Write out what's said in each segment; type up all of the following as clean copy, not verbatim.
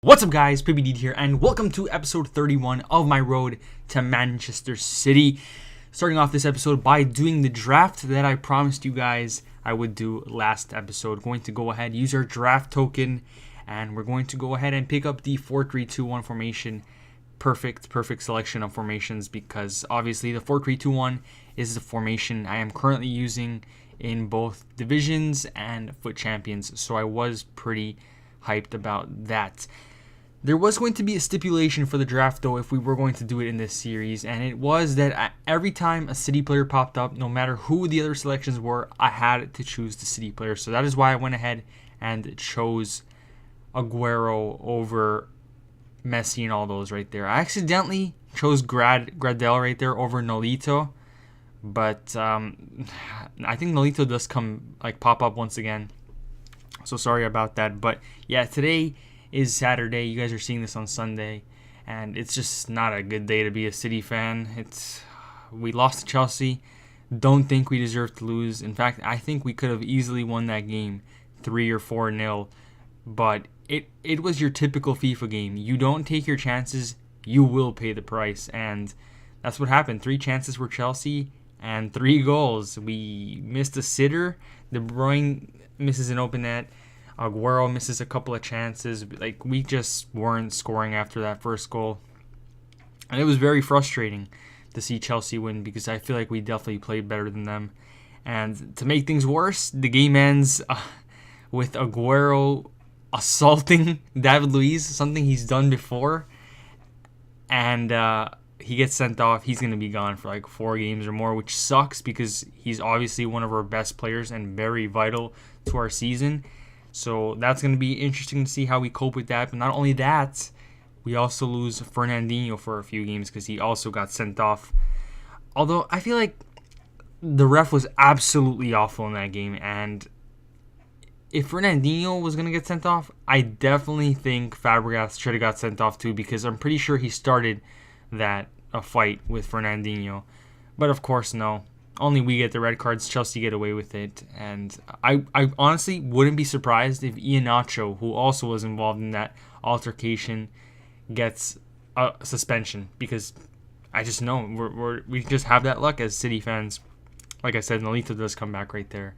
What's up guys, PBD here and welcome to episode 31 of my road to Manchester City. Starting off this episode by doing the draft that I promised you guys I would do last episode. Going to go ahead, use our draft token, and we're going to go ahead and pick up the 4-3-2-1 formation. Perfect selection of formations because obviously the 4-3-2-1 is the formation I am currently using in both divisions and FUT Champions. So I was pretty hyped about that. There was going to be a stipulation for the draft, though, if we were going to do it in this series, and it was that every time a City player popped up, no matter who the other selections were, I had to choose the City player. So that is why I went ahead and chose Aguero over Messi and all those right there. I accidentally chose Gradel right there over Nolito, but I think Nolito does pop up once again. So sorry about that, but yeah, today is Saturday. You guys are seeing this on Sunday, and it's just not a good day to be a City fan. We lost to Chelsea. Don't think we deserve to lose. In fact, I think we could have easily won that game 3 or 4-0, but it was your typical FIFA game. You don't take your chances, you will pay the price, and that's what happened. 3 chances for Chelsea and 3 goals. We missed a sitter. De Bruyne misses an open net. Aguero misses a couple of chances. We just weren't scoring after that first goal. And it was very frustrating to see Chelsea win because I feel like we definitely played better than them. And to make things worse, the game ends with Aguero assaulting David Luiz, something he's done before. And he gets sent off. He's going to be gone for 4 games or more, which sucks because he's obviously one of our best players and very vital to our season. So that's going to be interesting to see how we cope with that. But not only that, we also lose Fernandinho for a few games because he also got sent off. Although I feel like the ref was absolutely awful in that game. And if Fernandinho was going to get sent off, I definitely think Fabregas should have got sent off too, because I'm pretty sure he started a fight with Fernandinho. But of course, no. Only we get the red cards. Chelsea get away with it. And I honestly wouldn't be surprised if Iheanacho, who also was involved in that altercation, gets a suspension. Because I just know we just have that luck as City fans. Like I said, Nolito does come back right there.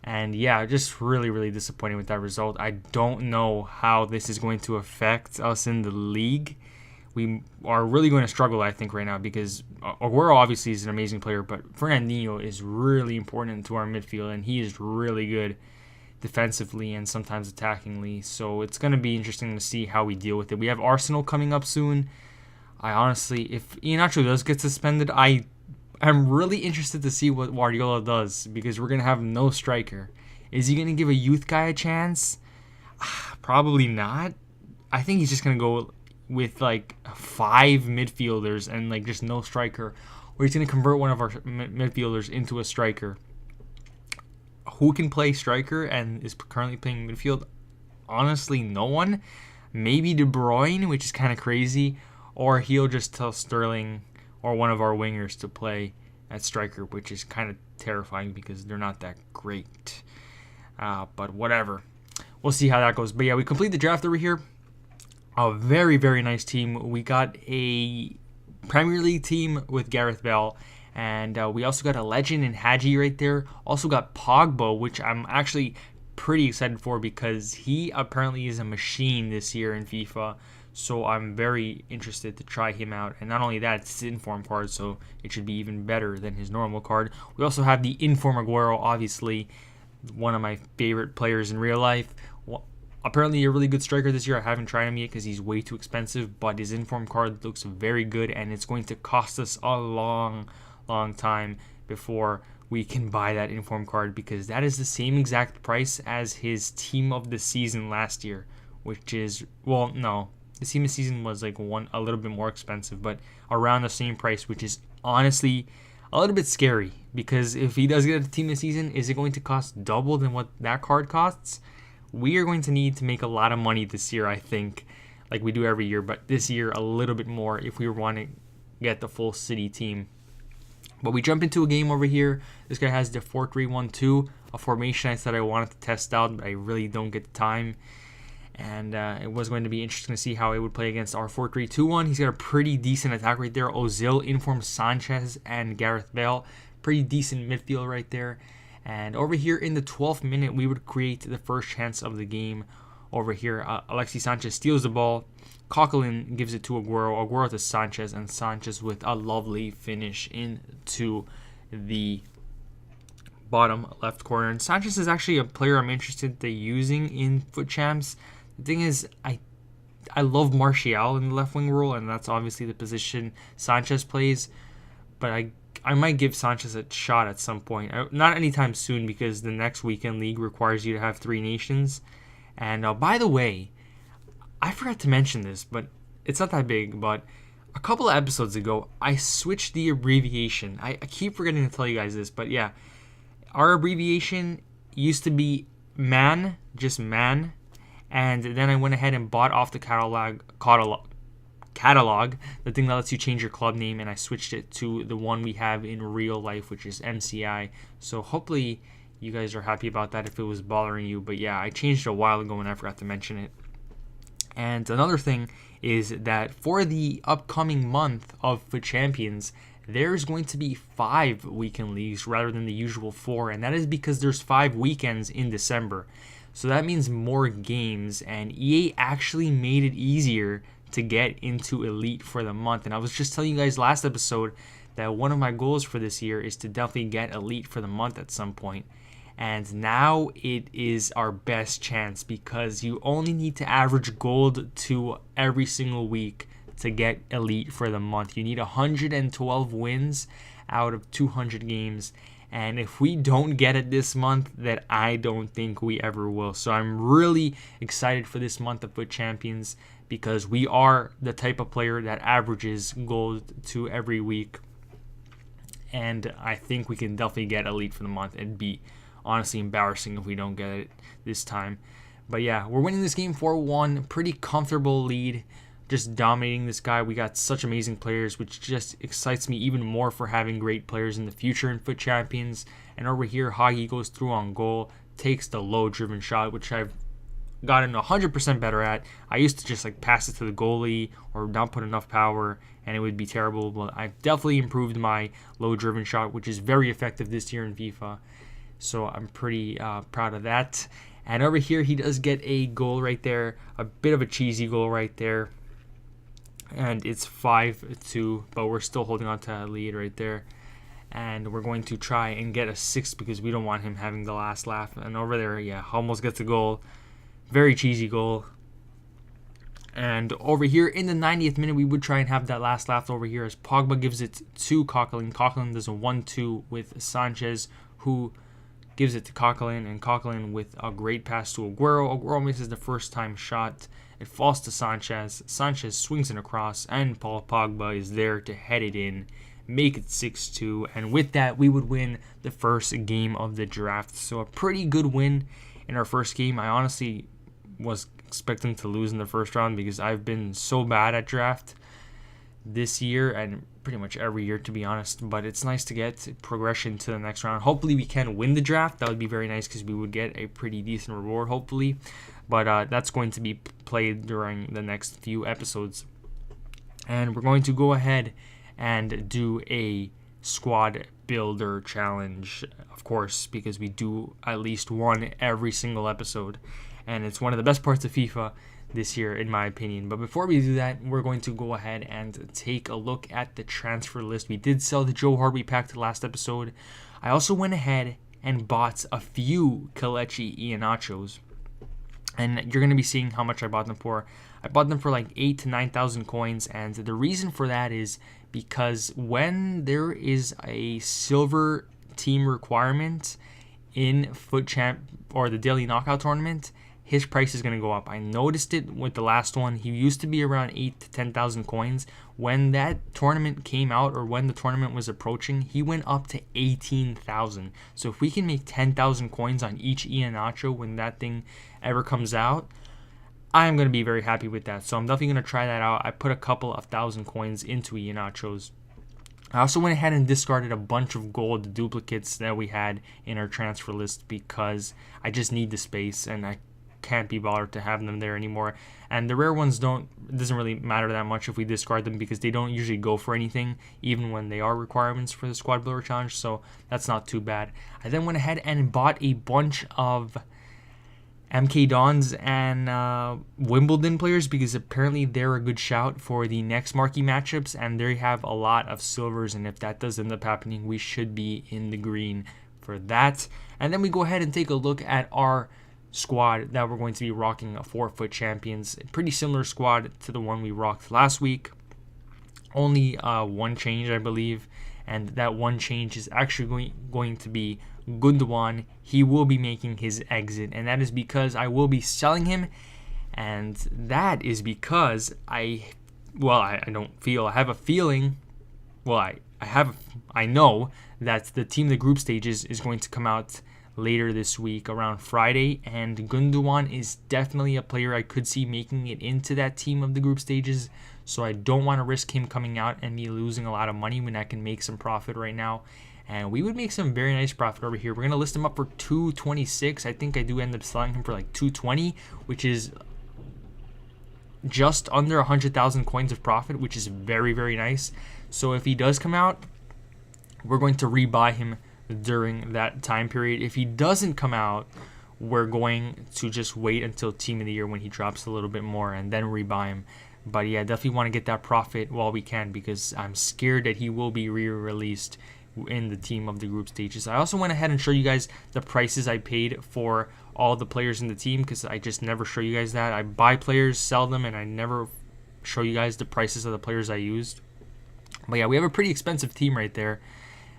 And yeah, just really disappointed with that result. I don't know how this is going to affect us in the league. We are really going to struggle, I think, right now because Aguero obviously is an amazing player, but Fernandinho is really important to our midfield, and he is really good defensively and sometimes attackingly. So it's going to be interesting to see how we deal with it. We have Arsenal coming up soon. I honestly, if Iheanacho does get suspended, I'm really interested to see what Guardiola does because we're going to have no striker. Is he going to give a youth guy a chance? Probably not. I think he's just going to go with 5 midfielders and just no striker, or he's going to convert one of our midfielders into a striker. Who can play striker and is currently playing midfield? Honestly, no one. Maybe De Bruyne, which is kind of crazy, or he'll just tell Sterling or one of our wingers to play at striker, which is kind of terrifying because they're not that great. But whatever. We'll see how that goes. But yeah, we complete the draft over here. A very nice team. We got a Premier League team with Gareth Bale, and we also got a legend in Hadji right there. Also got Pogba, which I'm actually pretty excited for because he apparently is a machine this year in FIFA. So I'm very interested to try him out. And not only that, it's his inform card, so it should be even better than his normal card. We also have the inform Aguero, obviously one of my favorite players in real life. Apparently a really good striker this year. I haven't tried him yet because he's way too expensive, but his inform card looks very good, and it's going to cost us a long time before we can buy that inform card because that is the same exact price as his team of the season last year, which is, well, no, the team of the season was a little bit more expensive, but around the same price, which is honestly a little bit scary because if he does get a team of the season, is it going to cost double than what that card costs? We are going to need to make a lot of money this year, I think, like we do every year, but this year a little bit more if we want to get the full City team. But we jump into a game over here. This guy has the 4-3-1-2, a formation I said I wanted to test out, but I really don't get the time. And it was going to be interesting to see how it would play against our 4-3-2-1. He's got a pretty decent attack right there. Ozil, informed Sanchez, and Gareth Bale. Pretty decent midfield right there. And over here in the 12th minute, we would create the first chance of the game. Over here, Alexis Sanchez steals the ball. Coquelin gives it to Aguero. Aguero to Sanchez, and Sanchez with a lovely finish into the bottom left corner. And Sanchez is actually a player I'm interested in using in FUT Champs. The thing is, I love Martial in the left wing role, and that's obviously the position Sanchez plays. But I might give Sanchez a shot at some point. Not anytime soon, because the next weekend league requires you to have 3 nations. And by the way, I forgot to mention this, but it's not that big. But a couple of episodes ago, I switched the abbreviation. I keep forgetting to tell you guys this, but yeah. Our abbreviation used to be MAN, just MAN. And then I went ahead and bought off the catalog, the thing that lets you change your club name, and I switched it to the one we have in real life, which is MCI. So hopefully you guys are happy about that if it was bothering you. But yeah, I changed it a while ago and I forgot to mention it. And another thing is that for the upcoming month of FUT Champions, there's going to be 5 weekend leagues rather than the usual 4, and that is because there's 5 weekends in December. So that means more games, and EA actually made it easier to get into Elite for the month. And I was just telling you guys last episode that one of my goals for this year is to definitely get Elite for the month at some point. And now it is our best chance, because you only need to average gold 2 every single week to get Elite for the month. You need 112 wins out of 200 games. And if we don't get it this month, that I don't think we ever will. So I'm really excited for this month of FUT Champions, because we are the type of player that averages gold 2 every week. And I think we can definitely get Elite for the month. It'd be honestly embarrassing if we don't get it this time. But yeah, we're winning this game 4-1. Pretty comfortable lead. Just dominating this guy. We got such amazing players, which just excites me even more for having great players in the future in FUT Champions. And over here, Hagi goes through on goal, takes the low-driven shot, which I've gotten 100% better at. I used to just pass it to the goalie or not put enough power, and it would be terrible. But I've definitely improved my low-driven shot, which is very effective this year in FIFA. So I'm pretty proud of that. And over here, he does get a goal right there, a bit of a cheesy goal right there. And it's 5-2, but we're still holding on to that lead right there. And we're going to try and get a 6th, because we don't want him having the last laugh. And over there, yeah, almost gets a goal. Very cheesy goal. And over here in the 90th minute, we would try and have that last laugh over here, as Pogba gives it to Coquelin. Coquelin does a 1-2 with Sanchez, who gives it to Coquelin, and Coquelin with a great pass to Aguero. Aguero misses the first time shot. It falls to Sanchez. Sanchez swings it across, and Paul Pogba is there to head it in, make it 6-2. And with that, we would win the first game of the draft. So a pretty good win in our first game. I honestly was expecting to lose in the first round, because I've been so bad at draft this year, and pretty much every year, to be honest. But it's nice to get progression to the next round. Hopefully we can win the draft. That would be very nice, because we would get a pretty decent reward, hopefully. But that's going to be played during the next few episodes. And we're going to go ahead and do a squad builder challenge, of course, because we do at least one every single episode. And it's one of the best parts of FIFA this year, in my opinion. But before we do that, we're going to go ahead and take a look at the transfer list. We did sell the Joe Hart pack to the last episode. I also went ahead and bought a few Kelechi Iheanachos, and you're going to be seeing how much I bought them for. I bought them for like 8,000 to 9,000 coins, and the reason for that is because when there is a silver team requirement in FUT Champ or the daily knockout tournament, his price is going to go up. I noticed it with the last one. He used to be around 8,000 to 10,000 coins. When that tournament came out, or when the tournament was approaching, he went up to 18,000. So if we can make 10,000 coins on each Iheanacho when that thing ever comes out, I'm going to be very happy with that. So I'm definitely going to try that out. I put a couple of thousand coins into Iheanachos. I also went ahead and discarded a bunch of gold duplicates that we had in our transfer list, because I just need the space, and I can't be bothered to have them there anymore. And the rare ones it doesn't really matter that much if we discard them, because they don't usually go for anything, even when they are requirements for the Squad Builder Challenge, so that's not too bad. I then went ahead and bought a bunch of MK Dons and Wimbledon players, because apparently they're a good shout for the next marquee matchups, and they have a lot of silvers, and if that does end up happening, we should be in the green for that. And then we go ahead and take a look at our squad that we're going to be rocking a 4-foot champions. A pretty similar squad to the one we rocked last week. Only one change, I believe, and that one change is actually going to be Gundogan. He will be making his exit, and that is because I will be selling him, and that is because I have a feeling, I know that the team of the group stages is going to come out later this week around Friday, and Gundogan is definitely a player I could see making it into that team of the group stages, so I don't want to risk him coming out and me losing a lot of money when I can make some profit right now. And we would make some very nice profit over here. We're going to list him up for 226. I think I do end up selling him for like 220, which is just under 100,000 coins of profit, which is very, very nice. So if he does come out, we're going to rebuy him during that time period. If he doesn't come out, we're going to just wait until Team of the Year when he drops a little bit more and then rebuy him. But yeah, definitely want to get that profit while we can, because I'm scared that he will be re-released in the team of the group stages. I also went ahead and show you guys the prices I paid for all the players in the team, because I just never show you guys that. I buy players, sell them, and I never show you guys the prices of the players I used. But yeah, we have a pretty expensive team right there,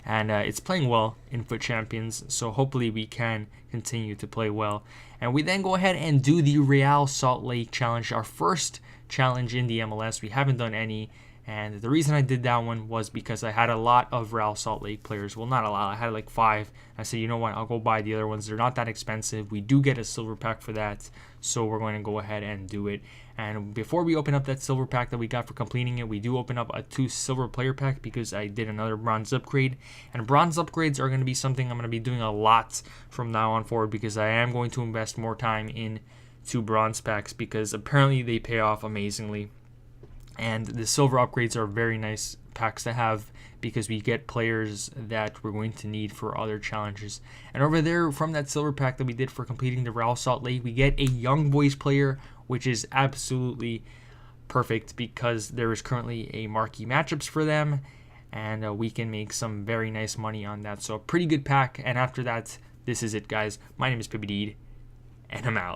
and it's playing well in Foot Champions, so hopefully we can continue to play well. And we then go ahead and do the Real Salt Lake Challenge, our first challenge in the MLS. We haven't done any, and the reason I did that one was because I had a lot of Real Salt Lake players. Well, not a lot, I had like 5. I said, you know what, I'll go buy the other ones. They're not that expensive. We do get a silver pack for that, so we're going to go ahead and do it. And before we open up that silver pack that we got for completing it, we do open up a 2 silver player pack, because I did another bronze upgrade. And bronze upgrades are going to be something I'm going to be doing a lot from now on forward, because I am going to invest more time in 2 bronze packs, because apparently they pay off amazingly. And the silver upgrades are very nice packs to have, because we get players that we're going to need for other challenges. And over there, from that silver pack that we did for completing the Real Salt Lake, we get a Young Boys player, which is absolutely perfect, because there is currently a marquee matchups for them, and we can make some very nice money on that. So a pretty good pack. And after that, this is it, guys. My name is Pippy Deed, and I'm out.